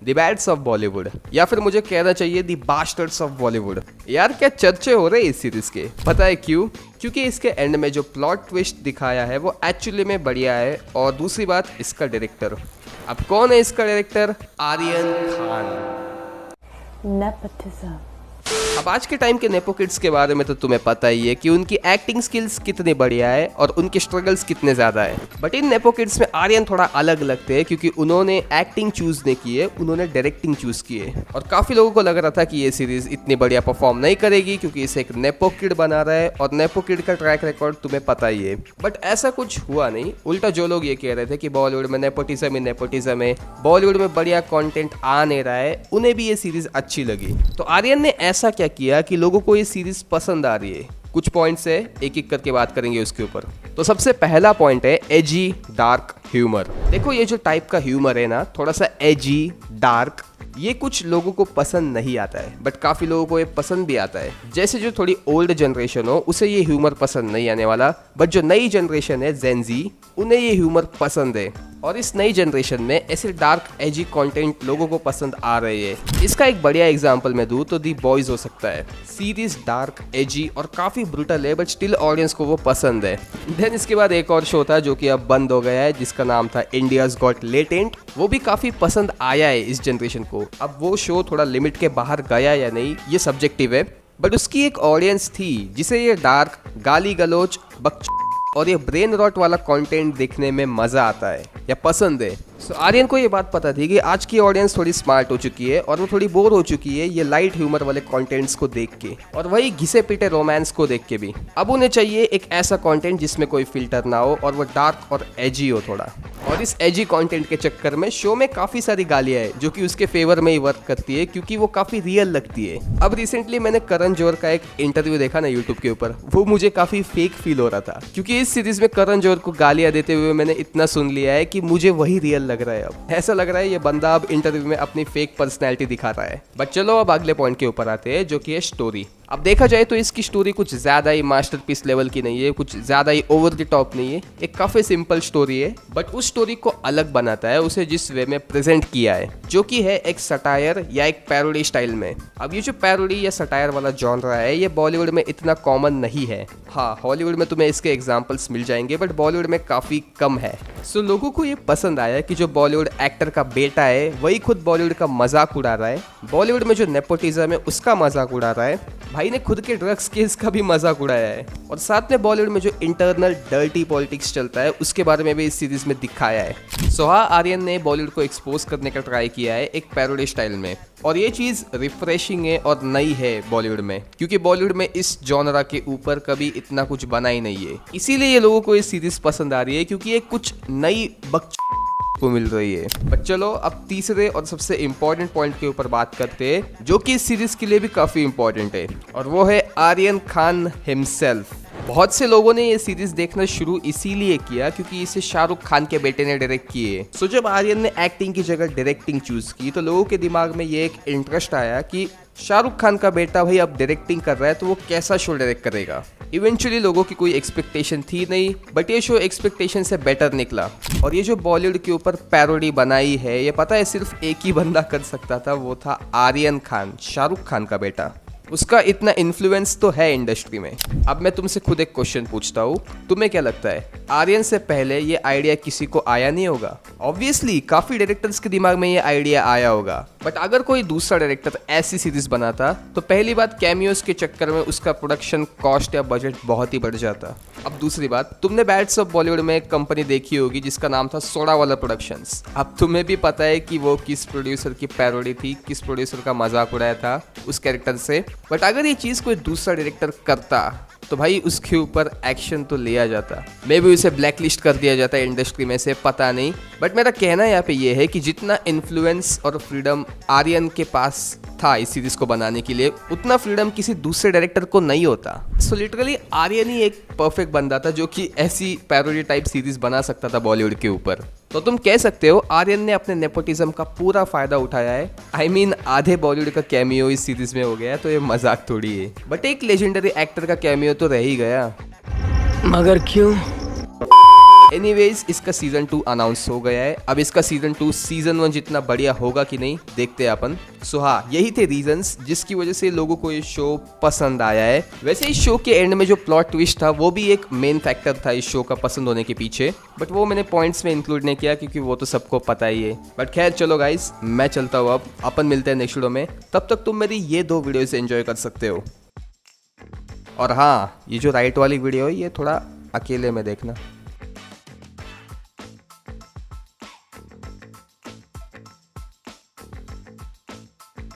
The beds of Bollywood, या फिर मुझे कहना चाहिए द बास्टर्ड्स ऑफ बॉलीवुड। यार क्या चर्चे हो रहे हैं इस सीरीज के, पता है क्यों? क्योंकि इसके एंड में जो प्लॉट ट्विस्ट दिखाया है वो एक्चुअली में बढ़िया है, और दूसरी बात इसका डायरेक्टर। अब कौन है इसका डायरेक्टर? आर्यन खान। Nepotism. अब आज के टाइम के नेपो किड्स के बारे में तो तुम्हें पता ही है कि उनकी एक्टिंग स्किल्स कितनी बढ़िया है और उनके स्ट्रगल्स कितने ज़्यादा है। बट इन नेपो किड्स में आर्यन थोड़ा अलग लगते हैं, क्योंकि उन्होंने एक्टिंग चूज़ नहीं की है, उन्होंने डायरेक्टिंग चूज़ की है। और काफ़ी लोगों को लग रहा था कि ये सीरीज़ इतनी बढ़िया परफॉर्म नहीं करेगी, क्योंकि इसे एक नेपो किड बना रहा है, और नेपो किड का ट्रैक रिकॉर्ड तुम्हें पता ही है। बट ऐसा कुछ हुआ नहीं। उल्टा जो लोग ये कह रहे थे कि बॉलीवुड में नेपोटिज्म ही नेपोटिज्म है, बॉलीवुड में बढ़िया कंटेंट आ नहीं रहा है, उन्हें भी ये सीरीज़ अच्छी लगी। तो आर्यन ने ऐसा क्या किया कि लोगों को ये सीरीज पसंद आ रही है? कुछ पॉइंट्स है, एक एक करके बात करेंगे उसके ऊपर। तो सबसे पहला पॉइंट है एजी डार्क ह्यूमर। देखो ये जो टाइप का ह्यूमर है ना, थोड़ा सा एजी डार्क, ये कुछ लोगों को पसंद नहीं आता है, बट काफ़ी लोगों को ये पसंद भी आता है। जैसे जो थोड़ी ओल्ड जनरेशन हो उसे ये ह्यूमर पसंद नहीं आने वाला, बट जो नई जनरेशन है जेन ज़ी, उन्हें ये ह्यूमर पसंद है। और इस नई जनरेशन में ऐसे डार्क एजी कंटेंट लोगों को पसंद आ रही है। इसका एक बढ़िया एग्जांपल मैं दूं तो दी बॉयज हो सकता है। सीरीज डार्क एजी और काफ़ी ब्रूटल है, बट स्टिल ऑडियंस को वो पसंद है। देन इसके बाद एक और शो था जो कि अब बंद हो गया है, जिसका नाम था इंडियाज गॉट लेटेंट। वो भी काफ़ी पसंद आया है इस जनरेशन को। अब वो शो थोड़ा लिमिट के बाहर गया या नहीं ये सब्जेक्टिव है, बट उसकी एक ऑडियंस थी जिसे ये डार्क, गाली गलोच, और ये ब्रेन रॉट वाला कंटेंट देखने में मजा आता है या पसंद है। सो आर्यन को ये बात पता थी कि आज की ऑडियंस थोड़ी स्मार्ट हो चुकी है और वो थोड़ी बोर हो चुकी है ये लाइट ह्यूमर वाले कंटेंट्स को देख के, और वही घिसे पिटे रोमांस को देख के भी। अब उन्हें चाहिए एक ऐसा कंटेंट जिसमें कोई फिल्टर ना हो और वो डार्क और एजी हो थोड़ा। और इस एजी कंटेंट के चक्कर में शो में काफ़ी सारी गालियाँ हैं जो कि उसके फेवर में ही वर्क करती है, क्योंकि वो काफ़ी रियल लगती है। अब रिसेंटली मैंने करण जौहर का एक इंटरव्यू देखा ना यूट्यूब के ऊपर, वो मुझे काफ़ी फेक फील हो रहा था, क्योंकि इस सीरीज में करण जौहर को गालियाँ देते हुए मैंने इतना सुन लिया है कि मुझे वही रियल लग रहा है। अब ऐसा लग रहा है ये बंदा अब इंटरव्यू में अपनी फेक पर्सनैलिटी दिखा रहा है। बट चलो अब अगले पॉइंट के ऊपर आते हैं, जो कि है स्टोरी। अब देखा जाए तो इसकी स्टोरी कुछ ज़्यादा ही मास्टरपीस लेवल की नहीं है, कुछ ज़्यादा ही ओवर द टॉप नहीं है, एक काफ़ी सिंपल स्टोरी है। बट उस स्टोरी को अलग बनाता है उसे जिस वे में प्रेजेंट किया है, जो कि है एक सटायर या एक पैरोडी स्टाइल में। अब ये जो पैरोडी या सटायर वाला जॉनरा है ये बॉलीवुड में इतना कॉमन नहीं है। हाँ, हॉलीवुड में तुम्हें इसके एग्जाम्पल्स मिल जाएंगे, बट बॉलीवुड में काफ़ी कम है। सो लोगों को ये पसंद आया कि जो बॉलीवुड एक्टर का बेटा है वही खुद बॉलीवुड का मजाक उड़ा रहा है, बॉलीवुड में जो नेपोटिज्म है उसका मजाक उड़ा रहा है, भाई ने खुद के ड्रग्स केस का भी मजाक उड़ाया है, और साथ में बॉलीवुड में जो इंटरनल डर्टी पॉलिटिक्स चलता है उसके बारे में भी इस सीरीज में दिखाया है। सो हाँ, आर्यन ने बॉलीवुड को एक्सपोज करने का ट्राई किया है एक पैरोडी स्टाइल में, और ये चीज़ रिफ्रेशिंग है और नई है बॉलीवुड में, क्योंकि बॉलीवुड में इस जॉनरा के ऊपर कभी इतना कुछ बना ही नहीं है। इसीलिए ये लोगों को ये सीरीज पसंद आ रही है, क्योंकि ये कुछ नई को मिल रही है। बट चलो अब तीसरे और सबसे इम्पोर्टेंट पॉइंट के ऊपर बात करते हैं, जो कि इस सीरीज के लिए भी काफी इम्पोर्टेंट है, और वो है आर्यन खान हिमसेल्फ। बहुत से लोगों ने ये सीरीज देखना शुरू इसीलिए किया क्योंकि इसे शाहरुख खान के बेटे ने डायरेक्ट किए। सो जब आर्यन ने एक्टिंग की जगह डायरेक्टिंग चूज की तो लोगों के दिमाग में ये एक इंटरेस्ट आया कि शाहरुख खान का बेटा भाई अब डायरेक्टिंग कर रहा है तो वो कैसा शो डायरेक्ट करेगा। इवेंचुअली लोगों की कोई एक्सपेक्टेशन थी नहीं, बट ये शो एक्सपेक्टेशन से बेटर निकला। और ये जो बॉलीवुड के ऊपर पैरोडी बनाई है ये पता है सिर्फ एक ही बंदा कर सकता था, वो था आर्यन खान, शाहरुख खान का बेटा। उसका इतना इन्फ्लुएंस तो है इंडस्ट्री में। अब मैं तुमसे खुद एक क्वेश्चन पूछता हूँ, तुम्हें क्या लगता है आर्यन से पहले ये आइडिया किसी को आया नहीं होगा? ऑब्वियसली काफ़ी डायरेक्टर्स के दिमाग में ये आइडिया आया होगा, बट अगर कोई दूसरा डायरेक्टर ऐसी सीरीज बनाता तो पहली बात कैमियोज के चक्कर में उसका प्रोडक्शन कॉस्ट या बजट बहुत ही बढ़ जाता। अब दूसरी बात, तुमने बैड्स ऑफ बॉलीवुड में एक कंपनी देखी होगी जिसका नाम था सोडा वाला प्रोडक्शंस। अब तुम्हें भी पता है कि वो किस प्रोड्यूसर की पैरोडी थी, किस प्रोड्यूसर का मजाक उड़ाया था उस कैरेक्टर से। बट अगर ये चीज़ कोई दूसरा डायरेक्टर करता तो भाई उसके ऊपर एक्शन तो लिया जाता, मे भी उसे ब्लैक लिस्ट कर दिया जाता इंडस्ट्री में से, पता नहीं। बट मेरा कहना यहाँ पे ये है कि जितना इन्फ्लुएंस और फ्रीडम आर्यन के पास था इस सीरीज को बनाने के लिए, उतना फ्रीडम किसी दूसरे डायरेक्टर को नहीं होता। सो लिटरली आर्यन ही एक परफेक्ट बंदा था जो कि ऐसी पैरोडी टाइप सीरीज बना सकता था बॉलीवुड के ऊपर। तो तुम कह सकते हो आर्यन ने अपने नेपोटिज्म का पूरा फायदा उठाया है। आई मीन आधे बॉलीवुड का कैमियो इस सीरीज में हो गया, तो ये मजाक थोड़ी है, बट एक लेजेंडरी एक्टर का कैमियो तो रह ही गया। मगर क्यों? एनीवेज इसका सीजन 2 अनाउंस हो गया है। अब इसका सीजन 2 सीजन 1 जितना बढ़िया होगा कि नहीं देखते हैं अपन। सो हाँ, यही थे रीजंस जिसकी वजह से लोगों को ये शो पसंद आया है। वैसे इस शो के एंड में जो प्लॉट ट्विस्ट था वो भी एक मेन फैक्टर था इस शो का पसंद होने के पीछे, बट वो मैंने पॉइंट्स में इंक्लूड नहीं किया क्योंकि वो तो सबको पता ही है। बट खैर चलो गाइस, मैं चलता हूँ, अब अपन मिलते हैं नेक्स्ट वीडियो में। तब तक तुम मेरी ये 2 वीडियोस एंजॉय कर सकते हो। और हाँ, ये जो राइट वाली वीडियो है ये थोड़ा अकेले में देखना।